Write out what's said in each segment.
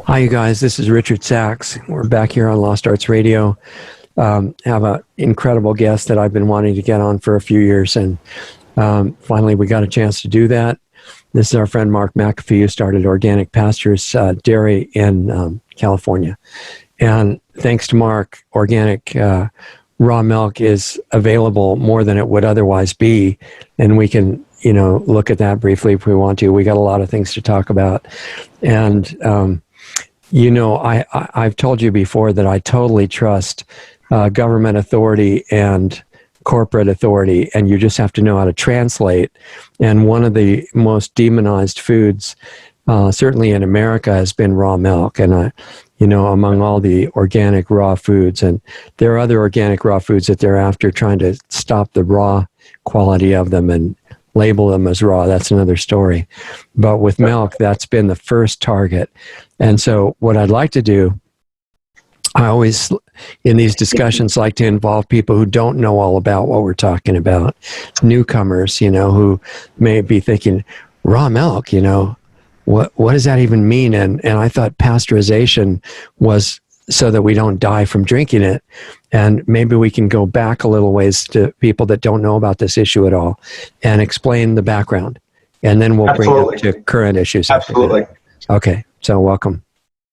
Hi, you guys. This is Richard Sachs. We're back here on Lost Arts Radio. Have an incredible guest that I've been wanting to get on for a few years, and finally we got a chance to do that. This is our friend Mark McAfee, who started Organic Pastures Dairy in California. And thanks to Mark, organic raw milk is available more than it would otherwise be, and we can look at that briefly if we want to. We got a lot of things to talk about. And I've told you before that I totally trust government authority and corporate authority, and you just have to know how to translate. And one of the most demonized foods, certainly in America, has been raw milk. And among all the organic raw foods, and there are other organic raw foods that they're after, trying to stop the raw quality of them and label them as raw. That's another story. But with milk, that's been the first target. And so what I'd like to do, I always, in these discussions, like to involve people who don't know all about what we're talking about, newcomers, who may be thinking, raw milk, what does that even mean? And I thought pasteurization was so that we don't die from drinking it. And maybe we can go back a little ways to people that don't know about this issue at all and explain the background. And then we'll bring it to current issues. Absolutely. Okay, so welcome.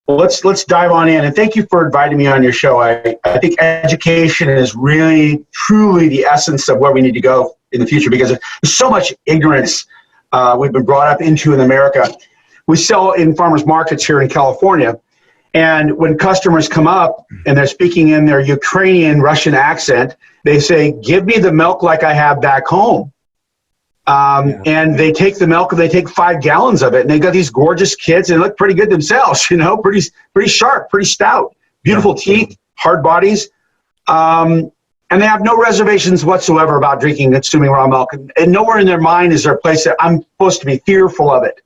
Well, let's dive on in. And thank you for inviting me on your show. I think education is really, truly the essence of where we need to go in the future, because there's so much ignorance we've been brought up into in America. We sell in farmers markets here in California. And when customers come up and they're speaking in their Ukrainian, Russian accent, they say, give me the milk like I have back home. And they take the milk and they take 5 gallons of it. And they got these gorgeous kids and they look pretty good themselves, pretty sharp, pretty stout, beautiful teeth, hard bodies. And they have no reservations whatsoever about drinking, consuming raw milk. And nowhere in their mind is there a place that I'm supposed to be fearful of it.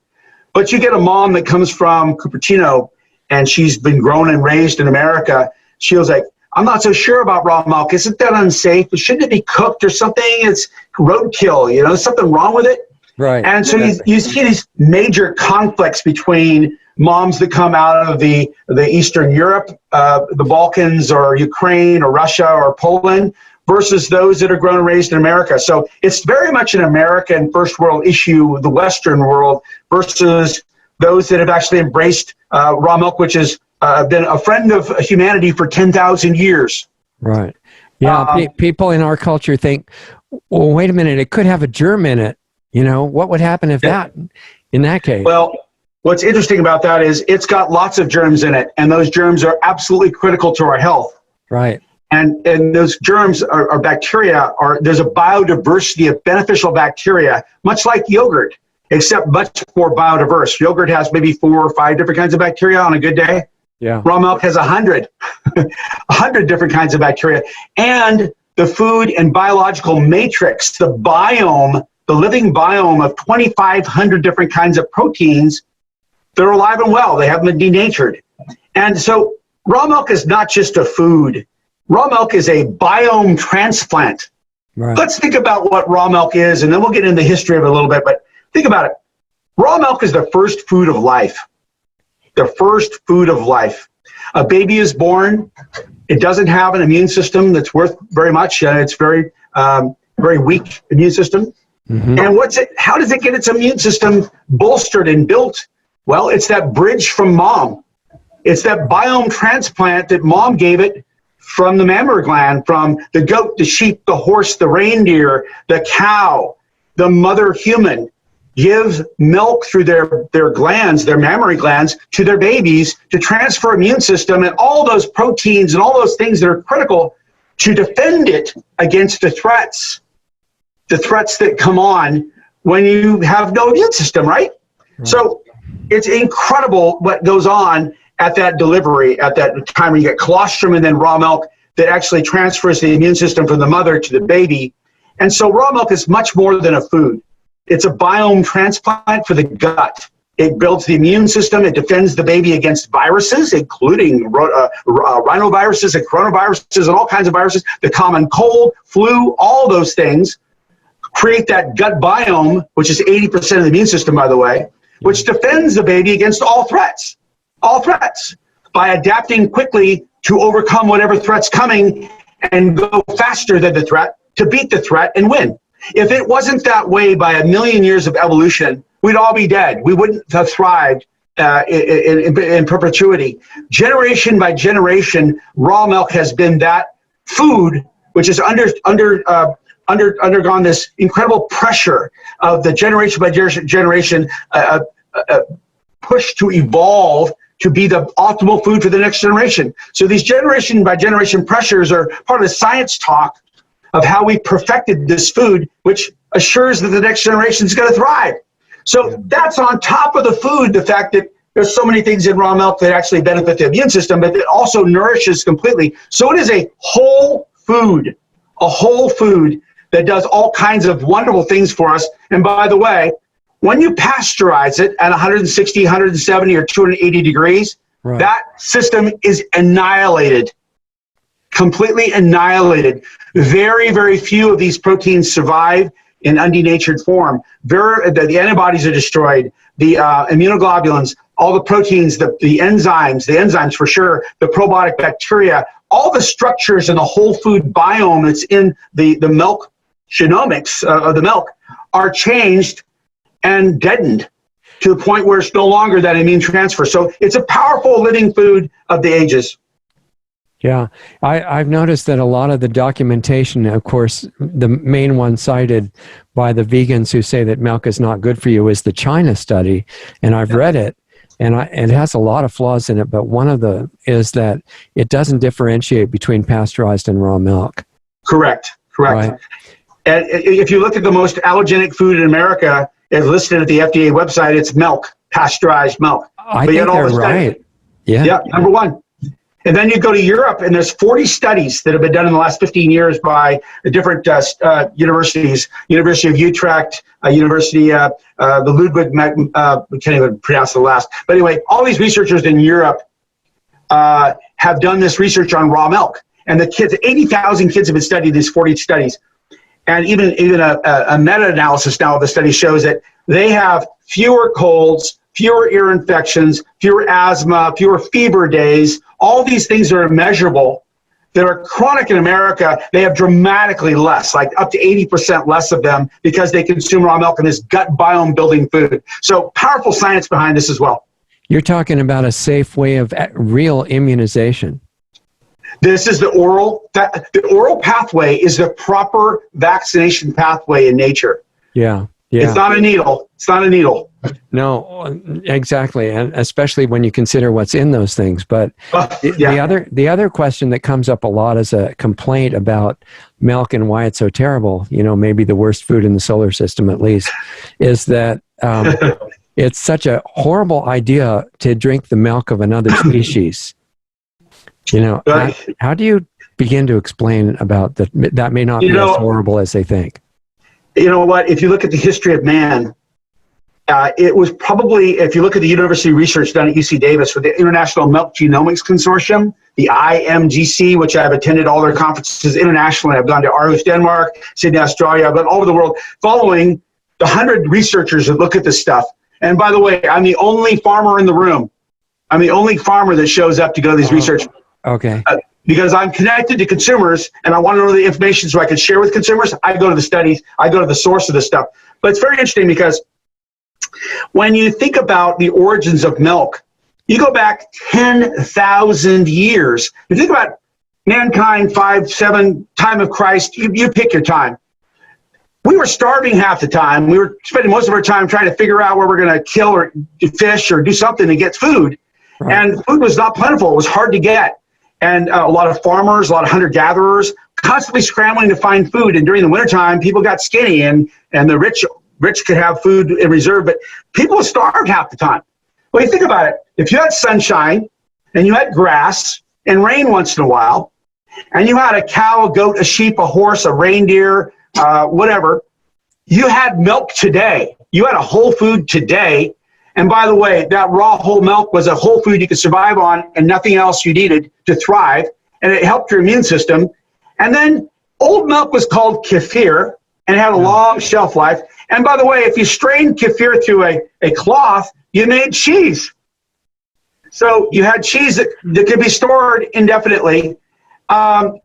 But you get a mom that comes from Cupertino, and she's been grown and raised in America. She was like, I'm not so sure about raw milk. Isn't that unsafe? Shouldn't it be cooked or something? It's roadkill, something wrong with it. Right. And so you see these major conflicts between moms that come out of the Eastern Europe, the Balkans or Ukraine or Russia or Poland, versus those that are grown and raised in America. So it's very much an American first world issue, the Western world, versus those that have actually embraced raw milk, which has been a friend of humanity for 10,000 years. Right. Yeah, people in our culture think, well, wait a minute, it could have a germ in it. What would happen if in that case? Well, what's interesting about that is it's got lots of germs in it, and those germs are absolutely critical to our health. Right. And those germs are bacteria, there's a biodiversity of beneficial bacteria, much like yogurt, except much more biodiverse. Yogurt has maybe 4 or 5 different kinds of bacteria on a good day. Yeah. Raw milk has 100, 100 different kinds of bacteria. And the food and biological matrix, the biome, the living biome of 2,500 different kinds of proteins, they're alive and well. They haven't been denatured. And so raw milk is not just a food. Raw milk is a biome transplant. Right. Let's think about what raw milk is, and then we'll get into the history of it a little bit. But think about it. Raw milk is the first food of life. The first food of life. A baby is born. It doesn't have an immune system that's worth very much. It's very, very weak immune system. Mm-hmm. And how does it get its immune system bolstered and built? Well, it's that bridge from mom. It's that biome transplant that mom gave it from the mammary gland, from the goat, the sheep, the horse, the reindeer, the cow, the mother human. Give milk through their glands, their mammary glands, to their babies to transfer immune system and all those proteins and all those things that are critical to defend it against the threats that come on when you have no immune system, right? So it's incredible what goes on at that delivery, at that time when you get colostrum and then raw milk that actually transfers the immune system from the mother to the baby. And so raw milk is much more than a food. It's a biome transplant for the gut. It builds the immune system. It defends the baby against viruses, including rhinoviruses and coronaviruses and all kinds of viruses, the common cold, flu, all those things create that gut biome, which is 80% of the immune system, by the way, which defends the baby against all threats. all threats by adapting quickly to overcome whatever threat's coming and go faster than the threat to beat the threat and win. If it wasn't that way by a million years of evolution, we'd all be dead. We wouldn't have thrived in perpetuity. Generation by generation, raw milk has been that food which has undergone this incredible pressure of the generation by generation push to evolve to be the optimal food for the next generation. So these generation by generation pressures are part of the science talk of how we perfected this food, which assures that the next generation is going to thrive. So that's on top of the food, the fact that there's so many things in raw milk that actually benefit the immune system, but it also nourishes completely. So it is a whole food that does all kinds of wonderful things for us. And by the way, when you pasteurize it at 160, 170, or 280 degrees, that system is annihilated, completely annihilated. Very, very few of these proteins survive in undenatured form. The antibodies are destroyed, the immunoglobulins, all the proteins, the enzymes for sure, the probiotic bacteria, all the structures in the whole food biome that's in the milk genomics of the milk are changed and deadened to the point where it's no longer that immune transfer. So it's a powerful living food of the ages. Yeah, I've noticed that a lot of the documentation, of course, the main one cited by the vegans who say that milk is not good for you is the China study, and I've read it, and it has a lot of flaws in it, but one of the is that it doesn't differentiate between pasteurized and raw milk. Correct. Right. And if you look at the most allergenic food in America, it's listed at the FDA website, it's milk, pasteurized milk. I think they're right. Yeah, number one. And then you go to Europe, and there's 40 studies that have been done in the last 15 years by the different universities, University of Utrecht, University, the Ludwig, we can't even pronounce the last. But anyway, all these researchers in Europe have done this research on raw milk. And the kids, 80,000 kids have been studied these 40 studies. And even a meta-analysis now of the study shows that they have fewer colds, fewer ear infections, fewer asthma, fewer fever days. All these things are measurable that are chronic in America. They have dramatically less, like up to 80% less of them, because they consume raw milk and this gut biome building food. So powerful science behind this as well. You're talking about a safe way of real immunization. This is the oral pathway is the proper vaccination pathway in nature. Yeah. It's not a needle. It's not a needle. No, exactly, and especially when you consider what's in those things. But the other question that comes up a lot as a complaint about milk and why it's so terrible, maybe the worst food in the solar system at least, is that it's such a horrible idea to drink the milk of another species. How do you begin to explain about that? That may not be as horrible as they think. You know what? If you look at the history of man, it was probably, if you look at the university research done at UC Davis with the International Milk Genomics Consortium, the IMGC, which I've attended all their conferences internationally. I've gone to Aarhus, Denmark, Sydney, Australia. I've gone all over the world following the 100 researchers that look at this stuff. And by the way, I'm the only farmer in the room. I'm the only farmer that shows up to go to these research. Okay. Because I'm connected to consumers and I want to know the information so I can share with consumers, I go to the studies, I go to the source of this stuff. But it's very interesting because when you think about the origins of milk, you go back 10,000 years. You think about mankind, 5, 7, time of Christ, you pick your time. We were starving half the time. We were spending most of our time trying to figure out where we're going to kill or fish or do something to get food. Right. And food was not plentiful. It was hard to get. And a lot of farmers, a lot of hunter-gatherers, constantly scrambling to find food. And during the wintertime, people got skinny, and the rich could have food in reserve, but people starved half the time. Well, you think about it. If you had sunshine, and you had grass, and rain once in a while, and you had a cow, a goat, a sheep, a horse, a reindeer, whatever, you had milk today. You had a whole food today. And by the way, that raw whole milk was a whole food you could survive on and nothing else you needed to thrive. And it helped your immune system. And then old milk was called kefir and it had a long shelf life. And by the way, if you strained kefir through a cloth, you made cheese. So you had cheese that could be stored indefinitely.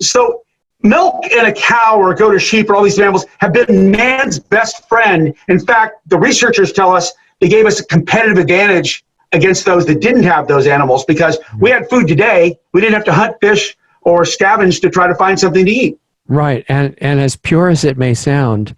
So milk in a cow or a goat or sheep or all these animals have been man's best friend. In fact, the researchers tell us they gave us a competitive advantage against those that didn't have those animals, because we had food today. We didn't have to hunt, fish, or scavenge to try to find something to eat. Right. And as pure as it may sound,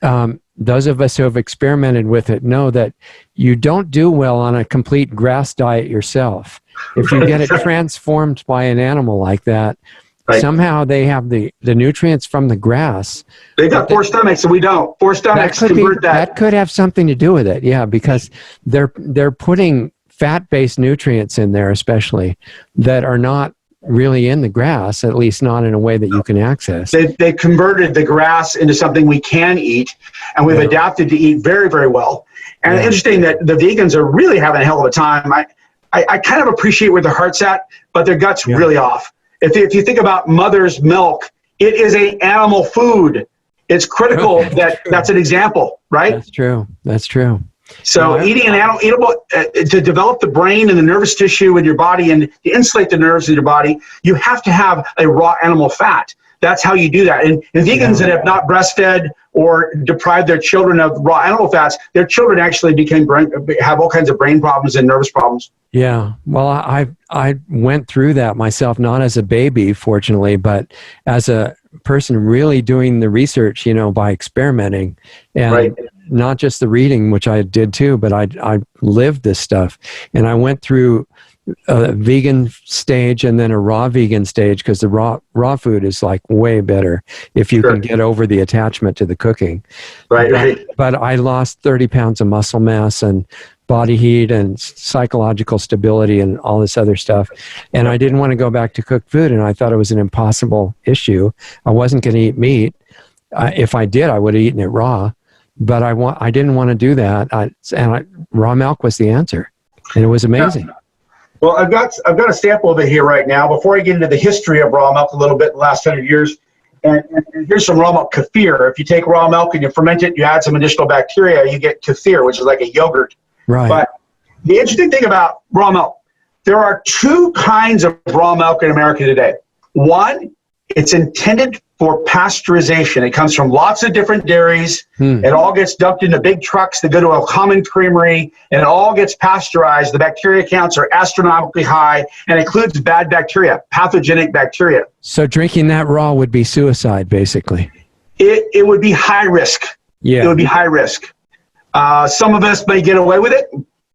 those of us who have experimented with it know that you don't do well on a complete grass diet yourself. If you get it transformed by an animal like that, right, somehow they have the nutrients from the grass. They've got four stomachs and we don't. Four stomachs convert that. That could have something to do with it, yeah, because they're putting fat-based nutrients in there, especially, that are not really in the grass, at least not in a way that you can access. They converted the grass into something we can eat, and we've adapted to eat very, very well. And interesting that the vegans are really having a hell of a time. I kind of appreciate where their heart's at, but their gut's really off. If you think about mother's milk, it is an animal food. It's critical that's an example, right? That's true. That's true. So eating an animal, eatable, to develop the brain and the nervous tissue in your body and to insulate the nerves in your body, you have to have a raw animal fat. That's how you do that. And vegans that have not breastfed or deprived their children of raw animal fats, their children actually have all kinds of brain problems and nervous problems. Yeah. Well, I went through that myself, not as a baby, fortunately, but as a person really doing the research, by experimenting. And not just the reading, which I did too, but I lived this stuff. And I went through a vegan stage and then a raw vegan stage, because the raw food is like way better if you can get over the attachment to the cooking. Right. But I lost 30 pounds of muscle mass and body heat and psychological stability and all this other stuff. And I didn't want to go back to cooked food, and I thought it was an impossible issue. I wasn't going to eat meat. If I did, I would have eaten it raw. But I didn't want to do that, raw milk was the answer, and it was amazing. Well, I've got a sample of it here right now. Before I get into the history of raw milk a little bit in the last 100 years, and here's some raw milk kefir. If you take raw milk and you ferment it, you add some additional bacteria, you get kefir, which is like a yogurt. Right. But the interesting thing about raw milk, there are two kinds of raw milk in America today. One, it's intended for pasteurization. It comes from lots of different dairies. It all gets dumped into big trucks that go to a common creamery, and it all gets pasteurized. The bacteria counts are astronomically high, and includes bad bacteria, pathogenic bacteria. So drinking that raw would be suicide, basically. It would be high risk. Yeah. It would be high risk. Some of us may get away with it.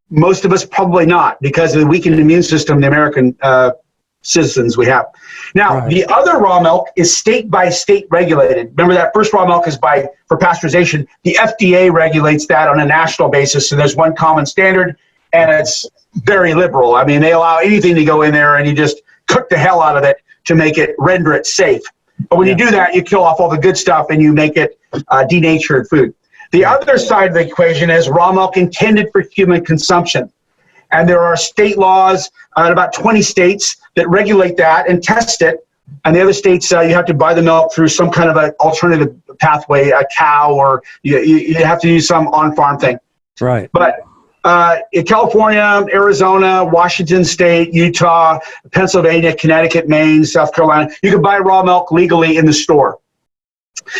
Most of us probably not, because of the weakened immune system the American citizens we have. Now, the other raw milk is state by state regulated. Remember, that first raw milk is for pasteurization. The FDA regulates that on a national basis, so there's one common standard, and it's very liberal. I mean, they allow anything to go in there, and you just cook the hell out of it to render it safe. But when you do that, you kill off all the good stuff, and you make it denatured food. The other side of the equation is raw milk intended for human consumption. And there are state laws in about 20 states that regulate that and test it. And the other states, you have to buy the milk through some kind of an alternative pathway, a cow, or you have to use some on-farm thing. Right. But in California, Arizona, Washington State, Utah, Pennsylvania, Connecticut, Maine, South Carolina, you can buy raw milk legally in the store.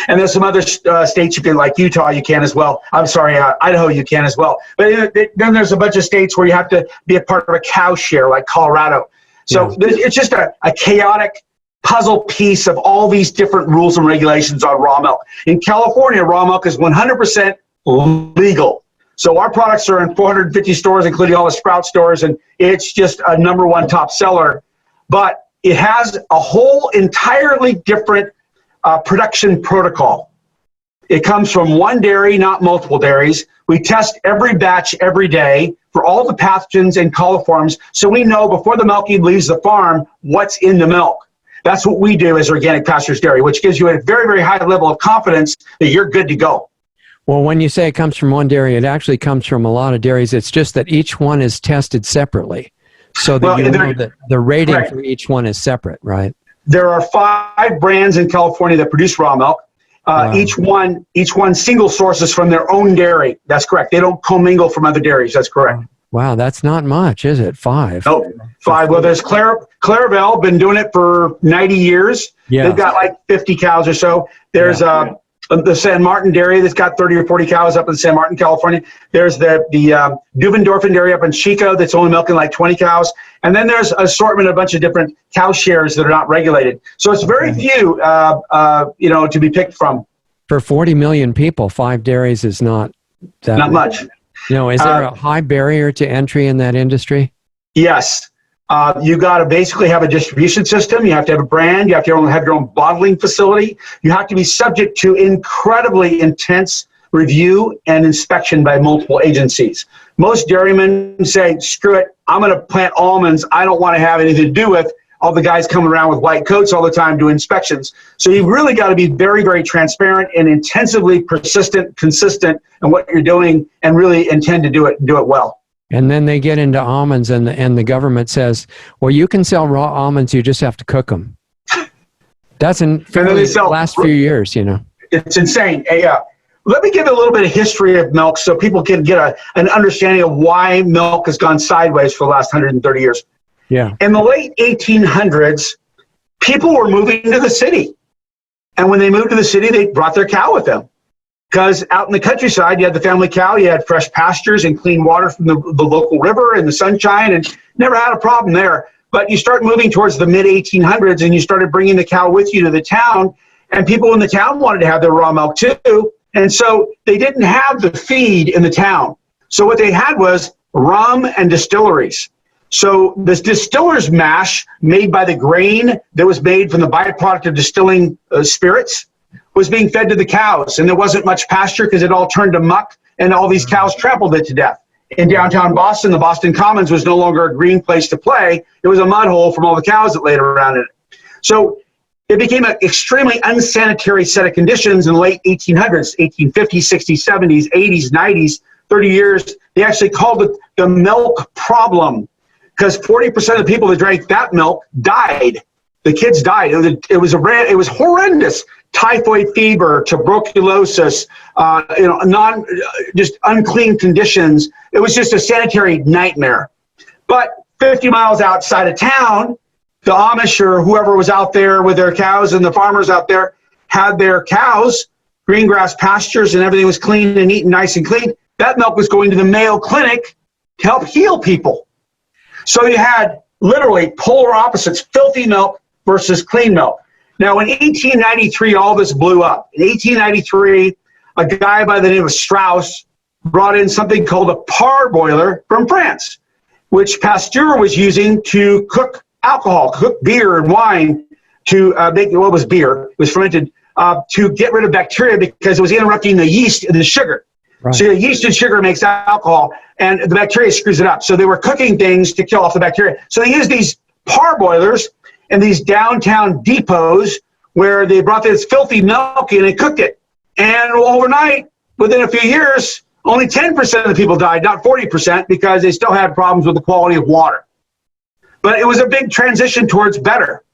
And there's some other states you can, like Utah, you can as well. I'm sorry, Idaho, you can as well. But then there's a bunch of states where you have to be a part of a cow share, like Colorado. So it's just a chaotic puzzle piece of all these different rules and regulations on raw milk. In California, raw milk is 100% legal. So our products are in 450 stores, including all the Sprout stores, and it's just a #1 top seller. But it has a whole entirely different production protocol. It comes from one dairy, not multiple dairies. We test every batch every day for all the pathogens and coliforms, so we know before the milk even leaves the farm what's in the milk. That's what we do as Organic Pastures Dairy, which gives you a very, very high level of confidence that you're good to go. Well, when you say it comes from one dairy, it actually comes from a lot of dairies. It's just that each one is tested separately, so that you know that the rating for each one is separate, right? There are 5 brands in California that produce raw milk. Each one single sources from their own dairy. That's correct. They don't commingle from other dairies. That's correct. Wow, that's not much, is it? 5. Nope, 5. Well, there's Clairville, been doing it for 90 years. Yeah. They've got like 50 cows or so. There's the San Martin dairy that's got 30 or 40 cows up in San Martin, California. There's the Duvendorfen dairy up in Chico that's only milking like 20 cows. And then there's an assortment of a bunch of different cow shares that are not regulated. So it's very few, to be picked from. For 40 million people, 5 dairies is not that much. No, is there a high barrier to entry in that industry? Yes. You got to basically have a distribution system. You have to have a brand. You have to have your own bottling facility. You have to be subject to incredibly intense review and inspection by multiple agencies. Most dairymen say, screw it, I'm going to plant almonds. I don't want to have anything to do with all the guys coming around with white coats all the time doing inspections. So you've really got to be very, very transparent and intensively persistent, consistent in what you're doing, and really intend to do it well. And then they get into almonds, and the government says, well, you can sell raw almonds, you just have to cook them. That's in the last few years, It's insane. Yeah. Let me give you a little bit of history of milk so people can get an understanding of why milk has gone sideways for the last 130 years. Yeah. In the late 1800s, people were moving to the city. And when they moved to the city, they brought their cow with them. Because out in the countryside, you had the family cow, you had fresh pastures and clean water from the local river and the sunshine, and never had a problem there. But you start moving towards the mid-1800s, and you started bringing the cow with you to the town, and people in the town wanted to have their raw milk too. And so they didn't have the feed in the town. So what they had was rum and distilleries. So this distiller's mash made by the grain that was made from the byproduct of distilling spirits was being fed to the cows, and there wasn't much pasture because it all turned to muck, and all these cows trampled it to death. In downtown Boston, the Boston Commons was no longer a green place to play. It was a mud hole from all the cows that laid around in it. So it became an extremely unsanitary set of conditions in the late 1800s, 1850s, 60s, 70s, 80s, 90s, 30 years. They actually called it the milk problem, because 40% of the people that drank that milk died. The kids died. It was horrendous. Typhoid fever, tuberculosis, just unclean conditions. It was just a sanitary nightmare. But 50 miles outside of town, the Amish or whoever was out there with their cows, and the farmers out there had their cows, green grass pastures, and everything was clean and neat and nice and clean. That milk was going to the Mayo Clinic to help heal people. So you had literally polar opposites, filthy milk versus clean milk. Now, in 1893, all this blew up. In 1893, a guy by the name of Strauss brought in something called a parboiler from France, which Pasteur was using to cook alcohol, cook beer and wine to make, what was beer? It was fermented to get rid of bacteria because it was interrupting the yeast and the sugar. Right. So the yeast and sugar makes alcohol, and the bacteria screws it up. So they were cooking things to kill off the bacteria. So they used these parboilers and these downtown depots where they brought this filthy milk in and cooked it. And overnight, within a few years, only 10% of the people died, not 40%, because they still had problems with the quality of water. But it was a big transition towards better.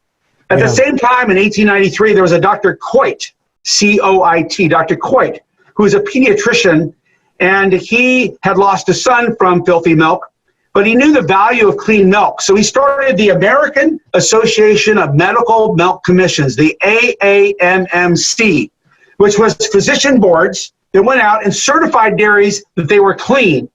At the same time, in 1893, there was a Dr. Coit, C-O-I-T, Dr. Coit, who was a pediatrician, and he had lost a son from filthy milk, but he knew the value of clean milk. So he started the American Association of Medical Milk Commissions, the AAMMC, which was physician boards that went out and certified dairies that they were clean.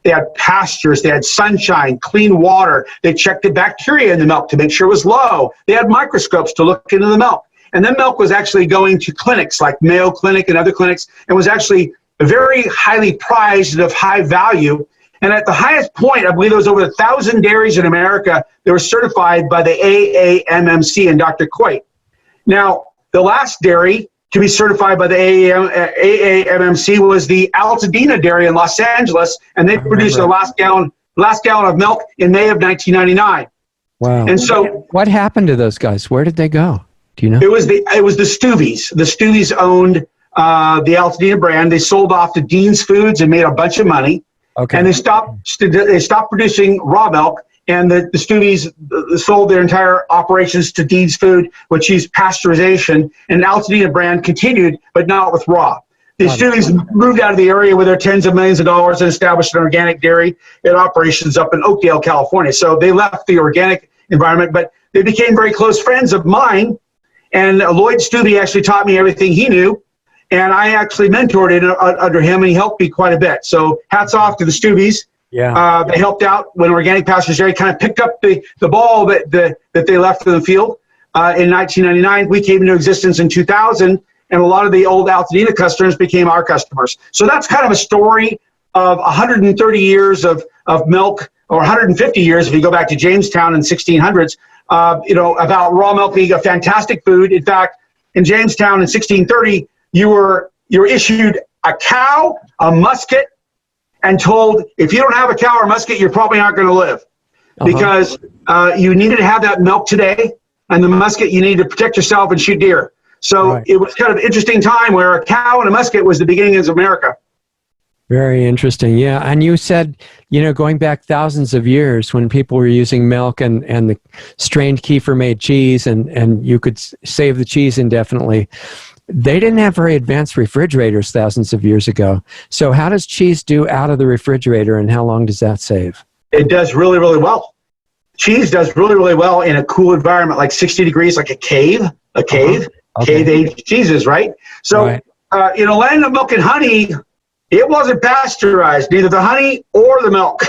They had pastures, they had sunshine, clean water. They checked the bacteria in the milk to make sure it was low. They had microscopes to look into the milk. And then milk was actually going to clinics like Mayo Clinic and other clinics, and was actually very highly prized and of high value. And at the highest point, I believe there was over 1,000 dairies in America that were certified by the AAMMC and Dr. Coit. Now, the last dairy to be certified by the AAMMC was the Altadena Dairy in Los Angeles, and they produced the last gallon of milk in May of 1999. Wow. And so, what happened to those guys? Where did they go? Do you know? It was the Stuvies. The Stuvies owned the Altadena brand. They sold off to Dean's Foods and made a bunch of money. Okay. And they stopped producing raw milk, and the Stuvies sold their entire operations to Dean's Food, which used pasteurization, and the Altadena brand continued, but not with raw. The Stewies moved out of the area with their tens of millions of dollars and established an organic dairy and operations up in Oakdale, California. So they left the organic environment, but they became very close friends of mine. And Lloyd Stubbe actually taught me everything he knew. And I actually mentored it under him, and he helped me quite a bit. So hats off to the Stubies. Yeah. They helped out when Organic Pastures Dairy kind of picked up the ball that they left in the field. In 1999, we came into existence in 2000, and a lot of the old Altadena customers became our customers. So that's kind of a story of 130 years of milk, or 150 years if you go back to Jamestown in 1600s, about raw milk being a fantastic food. In fact, in Jamestown in 1630, you were issued a cow, a musket, and told, if you don't have a cow or musket, you're probably not going to live. Because you needed to have that milk today, and the musket, you needed to protect yourself and shoot deer. So It was kind of an interesting time where a cow and a musket was the beginnings of America. Very interesting. Yeah. And you said, going back thousands of years when people were using milk and the strained kefir made cheese, and you could save the cheese indefinitely. They didn't have very advanced refrigerators thousands of years ago. So how does cheese do out of the refrigerator, and how long does that save? It does really, really well. Cheese does really, really well in a cool environment, like 60 degrees, like a cave, cave-aged cheeses, right? So, land of milk and honey, it wasn't pasteurized, neither the honey or the milk.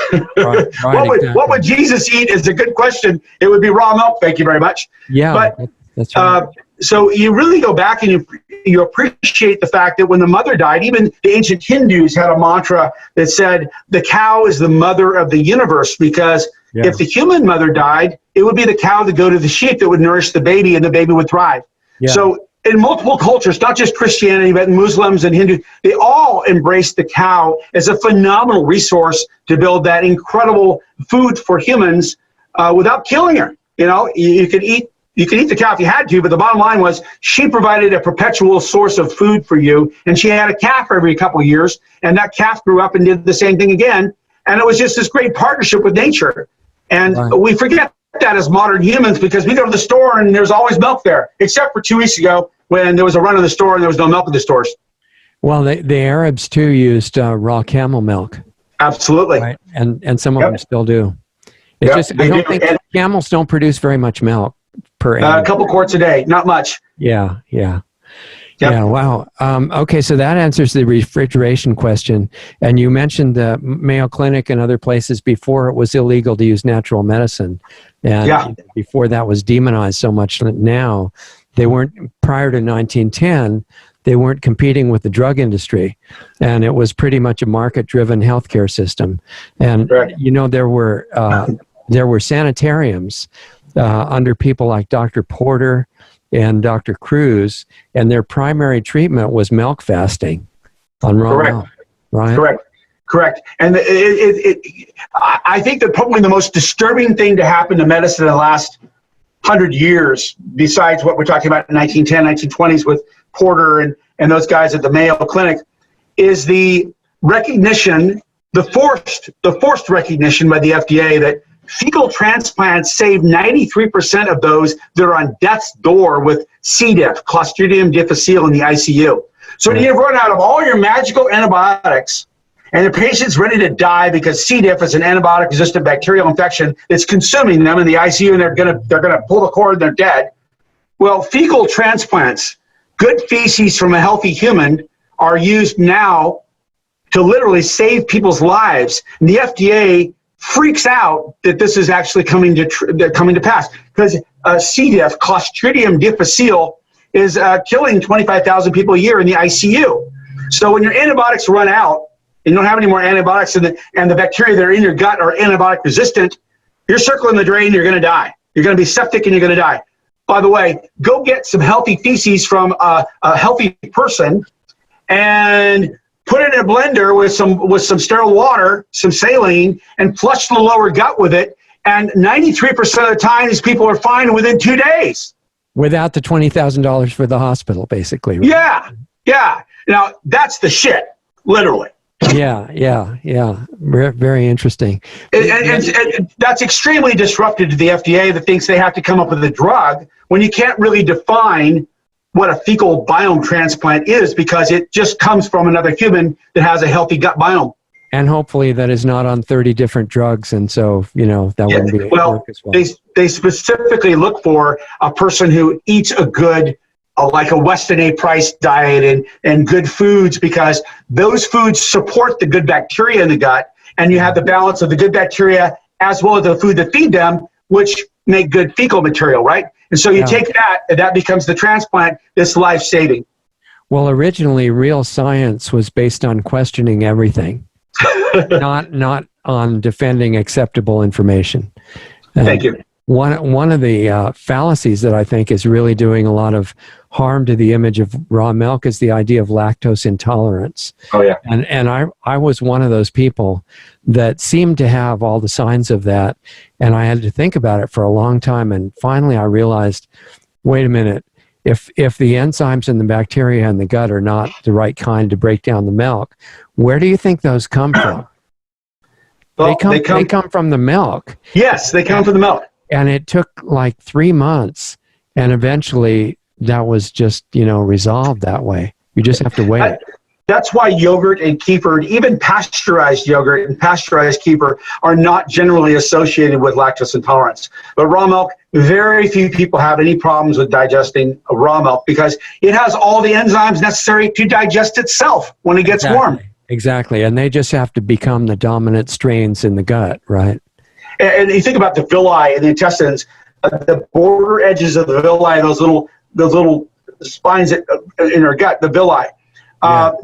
What would Jesus eat is a good question. It would be raw milk, thank you very much. Yeah, but, that's right. So you really go back and you appreciate the fact that when the mother died, even the ancient Hindus had a mantra that said, the cow is the mother of the universe, because if the human mother died, it would be the cow that go to the sheep that would nourish the baby, and the baby would thrive. Yeah. So in multiple cultures, not just Christianity, but Muslims and Hindus, they all embrace the cow as a phenomenal resource to build that incredible food for humans without killing her. You could eat the cow if you had to, but the bottom line was she provided a perpetual source of food for you, and she had a calf every couple of years, and that calf grew up and did the same thing again, and it was just this great partnership with nature. And we forget that as modern humans, because we go to the store and there's always milk there, except for 2 weeks ago when there was a run in the store and there was no milk in the stores. Well, the Arabs too used raw camel milk. Absolutely. Right? And some of them still do. It's I don't think camels don't produce very much milk per animal. A couple quarts a day, not much. Yeah. Yeah, wow. Okay, so that answers the refrigeration question. And you mentioned the Mayo Clinic and other places before it was illegal to use natural medicine. And before that was demonized so much. Now, they weren't, prior to 1910, they weren't competing with the drug industry. And it was pretty much a market-driven healthcare system. And, there were sanitariums under people like Dr. Porter and Dr. Cruz, and their primary treatment was milk fasting on raw milk, right? Correct. And I think that probably the most disturbing thing to happen to medicine in the last 100 years, besides what we're talking about in 1910, 1920s with Porter and those guys at the Mayo Clinic, is the recognition, the forced recognition by the FDA that fecal transplants save 93% of those that are on death's door with C. diff, Clostridium difficile, in the ICU. So when you've run out of all your magical antibiotics and the patient's ready to die because C. diff is an antibiotic-resistant bacterial infection that's consuming them in the ICU, and they're gonna pull the cord and they're dead. Well, fecal transplants, good feces from a healthy human, are used now to literally save people's lives. And the FDA freaks out that this is actually coming to pass, because C. diff, Clostridium difficile, is killing 25,000 people a year in the ICU. So when your antibiotics run out, and you don't have any more antibiotics, and the bacteria that are in your gut are antibiotic resistant, you're circling the drain, you're going to die. You're going to be septic and you're going to die. By the way, go get some healthy feces from a healthy person and put it in a blender with some sterile water, some saline, and flush the lower gut with it. And 93% of the time, these people are fine within 2 days. Without the $20,000 for the hospital, basically. Right? Yeah. Now, that's the shit, literally. Yeah. Very interesting. And that's extremely disruptive to the FDA, that thinks they have to come up with a drug when you can't really define what a fecal biome transplant is, because it just comes from another human that has a healthy gut biome. And hopefully that is not on 30 different drugs, and so, that wouldn't be work as well. They specifically look for a person who eats a good, like a Weston A. Price diet and good foods, because those foods support the good bacteria in the gut, and you have the balance of the good bacteria as well as the food that feed them, which make good fecal material, right? And so you take that, and that becomes the transplant that's life-saving. Well, originally, real science was based on questioning everything. not on defending acceptable information. Thank you. One of the fallacies that I think is really doing a lot of harm to the image of raw milk is the idea of lactose intolerance. Oh yeah. And I was one of those people that seemed to have all the signs of that, and I had to think about it for a long time, and finally I realized, wait a minute, if the enzymes and the bacteria in the gut are not the right kind to break down the milk, where do you think those come from? Well, they come from the milk. Yes, they come from the milk. And it took like 3 months, and eventually that was just, resolved that way. You just have to wait. That's why yogurt and kefir, even pasteurized yogurt and pasteurized kefir, are not generally associated with lactose intolerance. But raw milk, very few people have any problems with digesting raw milk, because it has all the enzymes necessary to digest itself when it gets warm. Exactly. And they just have to become the dominant strains in the gut, right? And you think about the villi and the intestines, the border edges of the villi, those little spines in our gut, the villi,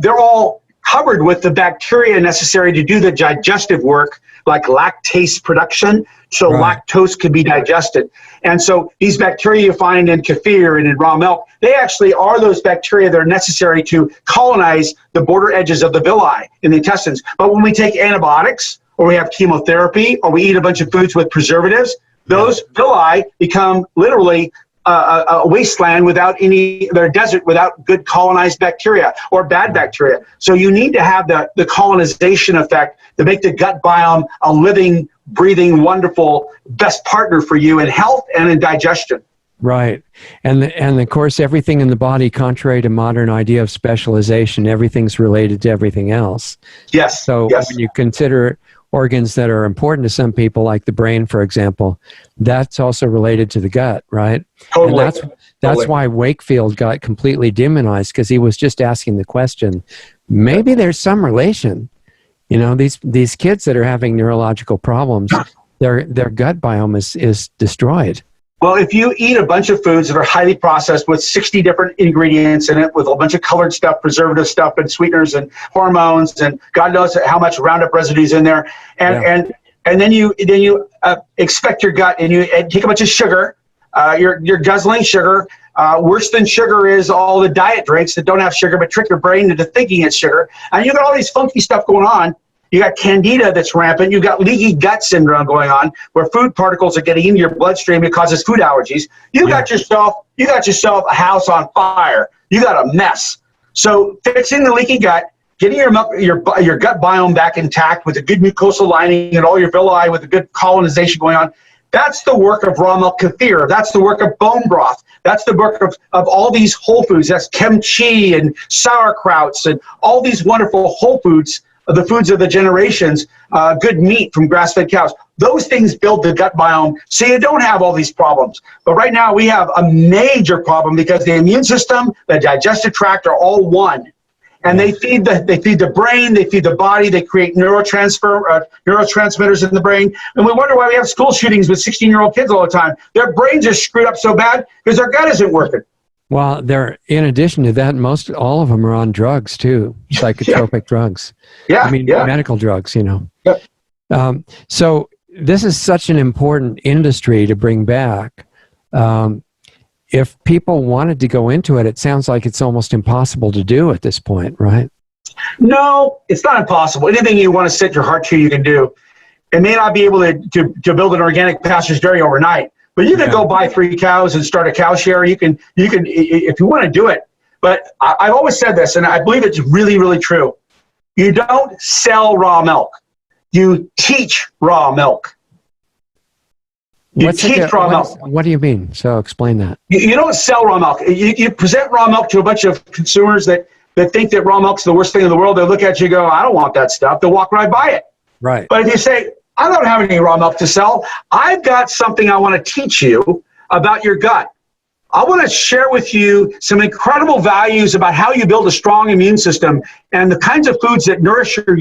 they're all covered with the bacteria necessary to do the digestive work, like lactase production, so lactose can be digested. And so these bacteria you find in kefir and in raw milk, they actually are those bacteria that are necessary to colonize the border edges of the villi in the intestines. But when we take antibiotics, or we have chemotherapy, or we eat a bunch of foods with preservatives, those villi become literally a wasteland without they're a desert without good colonized bacteria or bad bacteria. So you need to have the colonization effect to make the gut biome a living, breathing, wonderful, best partner for you in health and in digestion. Right. And of course, everything in the body, contrary to modern idea of specialization, everything's related to everything else. Yes. So when you consider organs that are important to some people, like the brain, for example, that's also related to the gut, right? Totally. And that's why Wakefield got completely demonized, because he was just asking the question, maybe there's some relation. These kids that are having neurological problems, their gut biome is destroyed. Well, if you eat a bunch of foods that are highly processed with 60 different ingredients in it, with a bunch of colored stuff, preservative stuff, and sweeteners and hormones, and God knows how much Roundup residues in there, and then you expect your gut, and you take a bunch of sugar, you're guzzling sugar. Worse than sugar is all the diet drinks that don't have sugar but trick your brain into thinking it's sugar, and you got all these funky stuff going on. You got candida that's rampant. You got leaky gut syndrome going on, where food particles are getting into your bloodstream. It causes food allergies. You got yourself a house on fire. You got a mess. So fixing the leaky gut, getting your gut biome back intact with a good mucosal lining and all your villi with a good colonization going on, that's the work of raw milk kefir. That's the work of bone broth. That's the work of all these whole foods. That's kimchi and sauerkrauts and all these wonderful whole foods, the foods of the generations, good meat from grass-fed cows. Those things build the gut biome so you don't have all these problems. But right now we have a major problem because the immune system, the digestive tract are all one. And they feed the brain, they feed the body, they create neurotransmitters in the brain. And we wonder why we have school shootings with 16-year-old kids all the time. Their brains are screwed up so bad because their gut isn't working. Well, in addition to that, all of them are on drugs too, psychotropic drugs. Medical drugs, Yep. So this is such an important industry to bring back. If people wanted to go into it, it sounds like it's almost impossible to do at this point, right? No, it's not impossible. Anything you want to set your heart to, you can do. It may not be able to build an organic pastures dairy overnight, but you can go buy 3 cows and start a cow share. You can if you want to do it. But I've always said this, and I believe it's really, really true. You don't sell raw milk. You teach raw milk. You teach raw milk. What do you mean? So explain that. You don't sell raw milk. You present raw milk to a bunch of consumers that think that raw milk's the worst thing in the world. They look at you and go, I don't want that stuff. They'll walk right by it. Right. But if you say, I don't have any raw milk to sell, I've got something I want to teach you about your gut. I want to share with you some incredible values about how you build a strong immune system and the kinds of foods that nourish your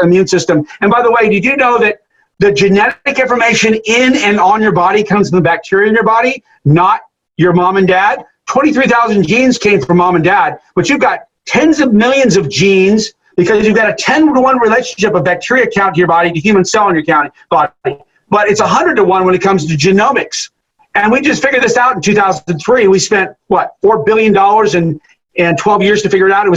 immune system. And by the way, did you know that the genetic information in and on your body comes from the bacteria in your body, not your mom and dad? 23,000 genes came from mom and dad, but you've got tens of millions of genes because you've got a 10-to-1 relationship of bacteria count to your body to human cell in your body. But it's 100-to-1 when it comes to genomics. And we just figured this out in 2003. We spent, what, $4 billion and 12 years to figure it out. It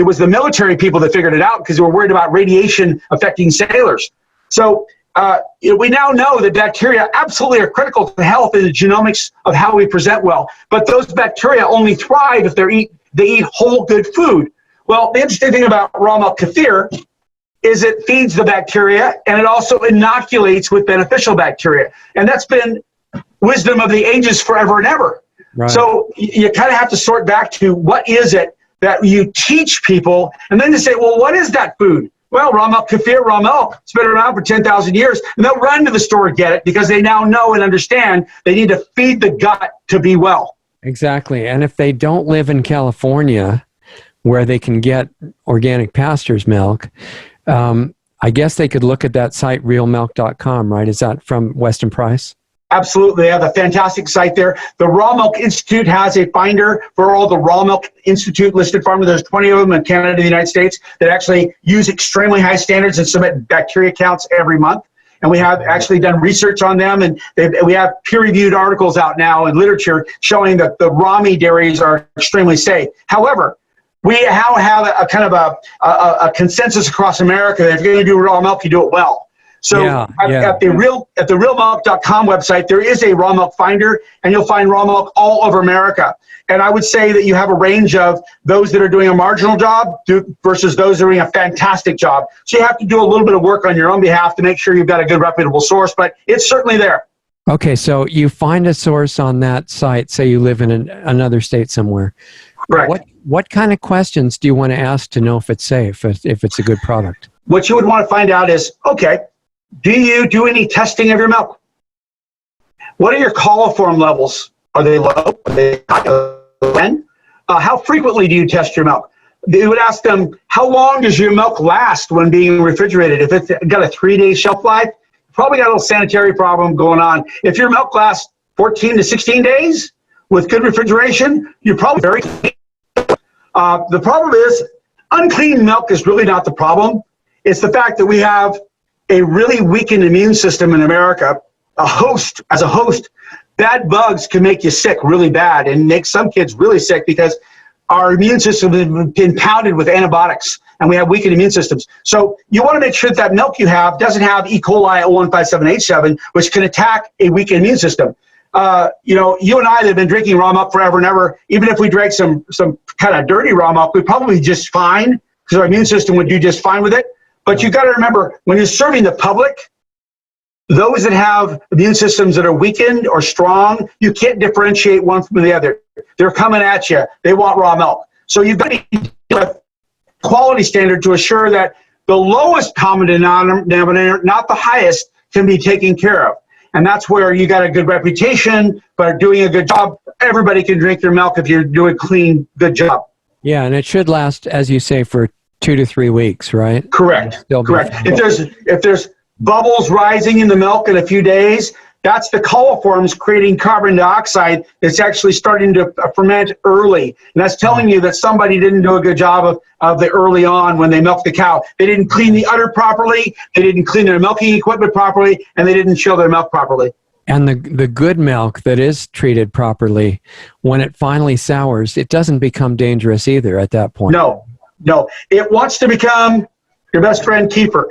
was the military people that figured it out because they were worried about radiation affecting sailors. So we now know that bacteria absolutely are critical to health and the genomics of how we present well. But those bacteria only thrive if they eat whole, good food. Well, the interesting thing about raw milk kefir is it feeds the bacteria and it also inoculates with beneficial bacteria. And that's been wisdom of the ages forever and ever. Right. So you kind of have to sort back to what is it that you teach people, and then to say, well, what is that food? Well, raw milk kefir, raw milk. It's been around for 10,000 years, and they'll run to the store and get it because they now know and understand they need to feed the gut to be well. Exactly. And if they don't live in California where they can get Organic Pastures milk, I guess they could look at that site, realmilk.com, right? Is that from Weston Price? Absolutely. They have a fantastic site there. The Raw Milk Institute has a finder for all the Raw Milk Institute listed farmers. There's 20 of them in Canada and the United States that actually use extremely high standards and submit bacteria counts every month. And we have actually done research on them, and we have peer-reviewed articles out now in literature showing that the raw meat dairies are extremely safe. However, we now have a kind of a consensus across America that if you're going to do raw milk, you do it well. So at the realmilk.com website, there is a raw milk finder, and you'll find raw milk all over America. And I would say that you have a range of those that are doing a marginal job versus those that are doing a fantastic job. So you have to do a little bit of work on your own behalf to make sure you've got a good reputable source, but it's certainly there. Okay, so you find a source on that site, say you live in another state somewhere. Right. What kind of questions do you want to ask to know if it's safe, if it's a good product? What you would want to find out is, okay, do you do any testing of your milk? What are your coliform levels? Are they low? Are they high? When? How frequently do you test your milk? They would ask them, how long does your milk last when being refrigerated? If it's got a 3-day shelf life, probably got a little sanitary problem going on. If your milk lasts 14 to 16 days with good refrigeration, you're probably very clean. The problem is, unclean milk is really not the problem. It's the fact that we have a really weakened immune system in America. As a host, bad bugs can make you sick really bad and make some kids really sick because our immune system has been pounded with antibiotics and we have weakened immune systems. So you want to make sure that milk you have doesn't have E. coli 015787, which can attack a weakened immune system. You and I that have been drinking raw milk forever and ever, even if we drank some kind of dirty raw milk, we'd probably be just fine because our immune system would do just fine with it. But you've got to remember, when you're serving the public, those that have immune systems that are weakened or strong, you can't differentiate one from the other. They're coming at you. They want raw milk. So you've got to be a quality standard to assure that the lowest common denominator, not the highest, can be taken care of. And that's where you got a good reputation, but doing a good job. Everybody can drink your milk if you're doing a clean, good job. Yeah, and it should last, as you say, for 2 to 3 weeks, right? Correct. Correct. If there's bubbles rising in the milk in a few days, that's the coliforms creating carbon dioxide that's actually starting to ferment early. And that's telling you that somebody didn't do a good job of the early on when they milked the cow. They didn't clean the udder properly, they didn't clean their milking equipment properly, and they didn't chill their milk properly. And the good milk that is treated properly, when it finally sours, it doesn't become dangerous either at that point. No. It wants to become your best friend kefir.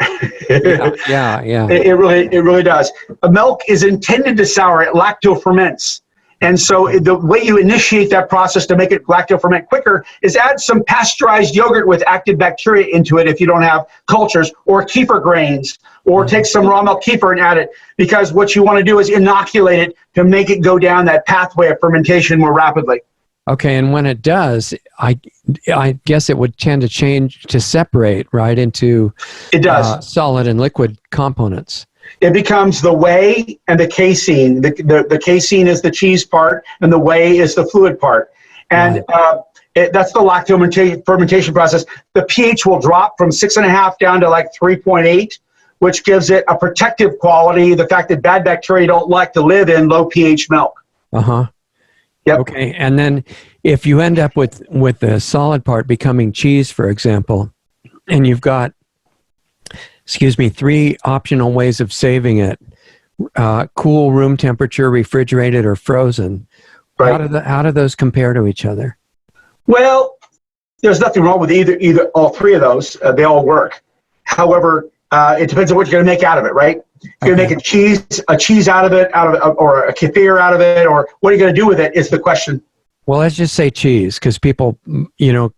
Yeah. It really does. Milk is intended to sour. It lacto ferments. And so the way you initiate that process to make it lacto-ferment quicker is add some pasteurized yogurt with active bacteria into it if you don't have cultures, or kefir grains, or take some raw milk kefir and add it, because what you want to do is inoculate it to make it go down that pathway of fermentation more rapidly. Okay, and when it does, I guess it would tend to change, to separate, right, into it does. Solid and liquid components. It becomes the whey and the casein. The casein is the cheese part, and the whey is the fluid part. And that's the lacto-fermentation process. The pH will drop from 6.5 down to like 3.8, which gives it a protective quality, the fact that bad bacteria don't like to live in low pH milk. Uh-huh. Yep. Okay, and then if you end up with the solid part becoming cheese, for example, and you've got, 3 optional ways of saving it: cool, room temperature, refrigerated, or frozen. Right. How do those compare to each other? Well, there's nothing wrong with either all three of those. They all work. However, it depends on what you're going to make out of it, right? If you're going to make a cheese out of it, or a kefir out of it, or what are you going to do with it is the question. Well, let's just say cheese, because people,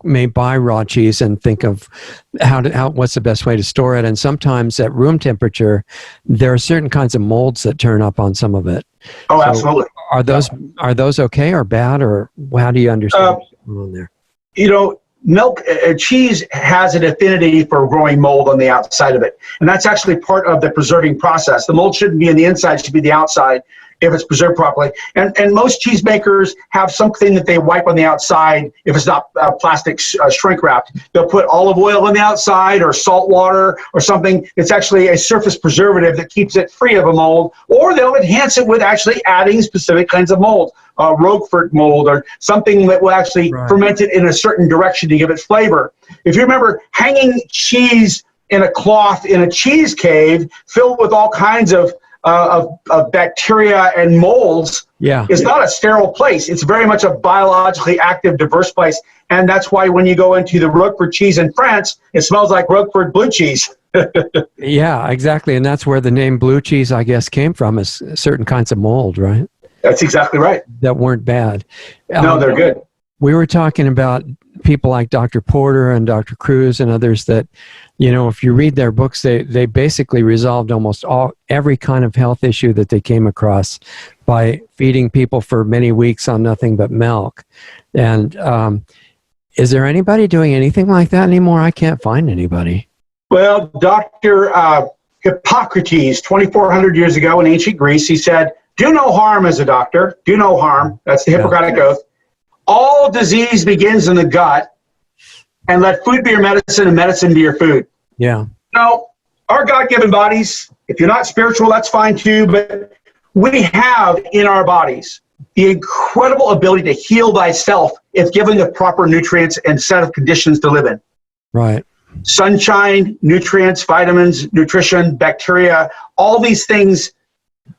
may buy raw cheese and think of what's the best way to store it. And sometimes at room temperature, there are certain kinds of molds that turn up on some of it. Oh, so absolutely. Are those okay or bad, or how do you understand what's going on there? Milk, cheese has an affinity for growing mold on the outside of it. And that's actually part of the preserving process. The mold shouldn't be in the inside, it should be the outside if it's preserved properly. And most cheese makers have something that they wipe on the outside if it's not plastic shrink wrapped. They'll put olive oil on the outside, or salt water, or something. It's actually a surface preservative that keeps it free of a mold. Or they'll enhance it with actually adding specific kinds of mold. Roquefort mold, or something that will actually ferment it in a certain direction to give it flavor. If you remember, hanging cheese in a cloth in a cheese cave filled with all kinds of bacteria and molds is not a sterile place. It's very much a biologically active, diverse place. And that's why when you go into the Roquefort cheese in France, it smells like Roquefort blue cheese. Yeah, exactly. And that's where the name blue cheese, I guess, came from, is certain kinds of mold, right? That's exactly right. That weren't bad. No, they're good. We were talking about people like Dr. Porter and Dr. Cruz and others that, if you read their books, they basically resolved almost every kind of health issue that they came across by feeding people for many weeks on nothing but milk. And is there anybody doing anything like that anymore? I can't find anybody. Well, Dr. Hippocrates, 2,400 years ago in ancient Greece, he said, "Do no harm as a doctor, do no harm." That's the Hippocratic Oath. "All disease begins in the gut, and let food be your medicine and medicine be your food." Yeah. Now, our God-given bodies, if you're not spiritual, that's fine too, but we have in our bodies the incredible ability to heal thyself if given the proper nutrients and set of conditions to live in. Right. Sunshine, nutrients, vitamins, nutrition, bacteria, all these things,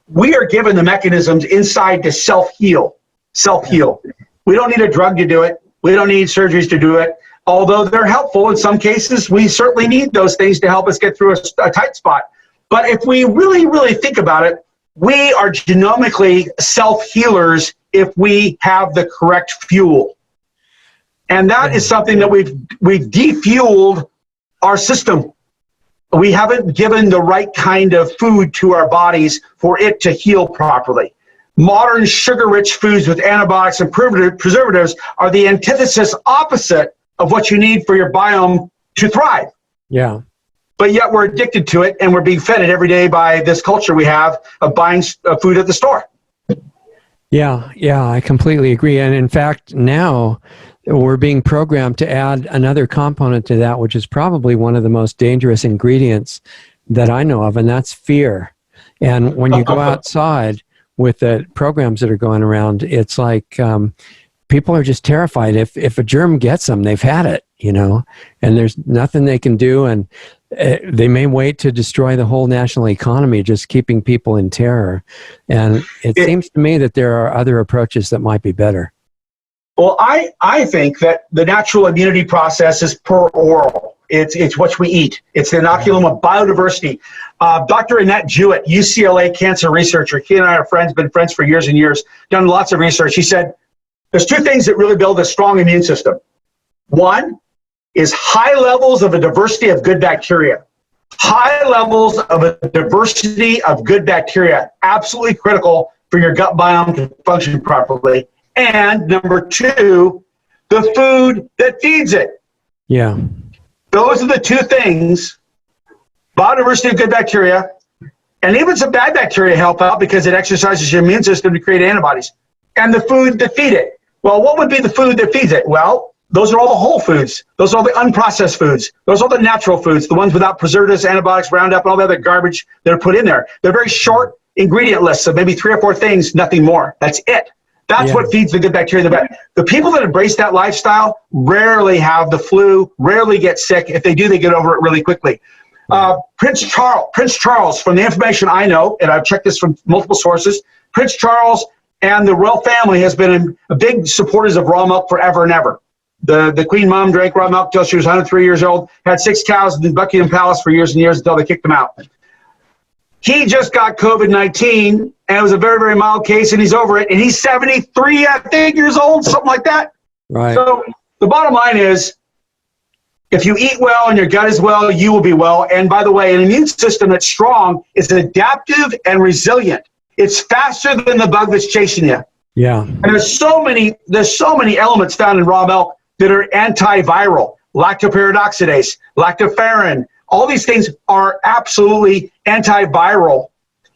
we are given the mechanisms inside to self-heal. Self-heal. We don't need a drug to do it. We don't need surgeries to do it. Although they're helpful in some cases, we certainly need those things to help us get through a tight spot. But if we really, really think about it, we are genomically self-healers if we have the correct fuel. And that is something that we've defueled our system. We haven't given the right kind of food to our bodies for it to heal properly. Modern sugar-rich foods with antibiotics and preservatives are the antithesis opposite of what you need for your biome to thrive. Yeah. But yet we're addicted to it, and we're being fed it every day by this culture we have of buying food at the store. Yeah, I completely agree. And in fact, now we're being programmed to add another component to that, which is probably one of the most dangerous ingredients that I know of, and that's fear. And when you go outside with the programs that are going around, it's like people are just terrified. If a germ gets them, they've had it, and there's nothing they can do. And they may wait to destroy the whole national economy, just keeping people in terror. And it seems to me that there are other approaches that might be better. Well, I think that the natural immunity process is per oral. It's what we eat. It's the inoculum of biodiversity. Dr. Annette Jewett, UCLA cancer researcher, he and I are friends, been friends for years and years, done lots of research. He said, there's two things that really build a strong immune system. One is high levels of a diversity of good bacteria. High levels of a diversity of good bacteria, absolutely critical for your gut biome to function properly. And number two, the food that feeds it. Yeah. Those are the two things. Biodiversity of good bacteria, and even some bad bacteria help out because it exercises your immune system to create antibodies. And the food that feed it. Well, what would be the food that feeds it? Well, those are all the whole foods. Those are all the unprocessed foods. Those are all the natural foods, the ones without preservatives, antibiotics, Roundup, and all the other garbage that are put in there. They're very short ingredient lists of maybe 3 or 4 things, nothing more. That's it. That's what feeds the good bacteria. The people that embrace that lifestyle rarely have the flu, rarely get sick. If they do, they get over it really quickly. Prince Charles, from the information I know, and I've checked this from multiple sources, Prince Charles and the royal family has been big supporters of raw milk forever and ever. The Queen Mom drank raw milk until she was 103 years old, had 6 cows in Buckingham Palace for years and years until they kicked him out. He just got COVID-19, and it was a very, very mild case, and he's over it. And he's 73, I think, years old, something like that. Right. So the bottom line is, if you eat well and your gut is well, you will be well. And by the way, an immune system that's strong is adaptive and resilient. It's faster than the bug that's chasing you. Yeah. And there's so many elements found in raw milk that are antiviral. Lactoperoxidase, lactoferrin. All these things are absolutely antiviral,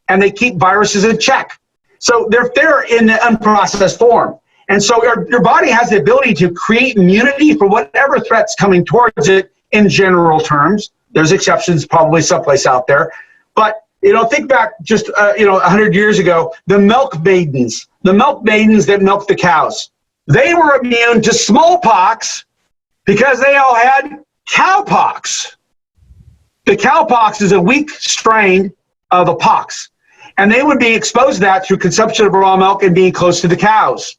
and they keep viruses in check. So they're there in the unprocessed form. And so your body has the ability to create immunity for whatever threat's coming towards it in general terms. There's exceptions probably someplace out there. But, think back just, 100 years ago, the milk maidens that milked the cows, they were immune to smallpox because they all had cowpox. The cowpox is a weak strain of a pox, and they would be exposed to that through consumption of raw milk and being close to the cows.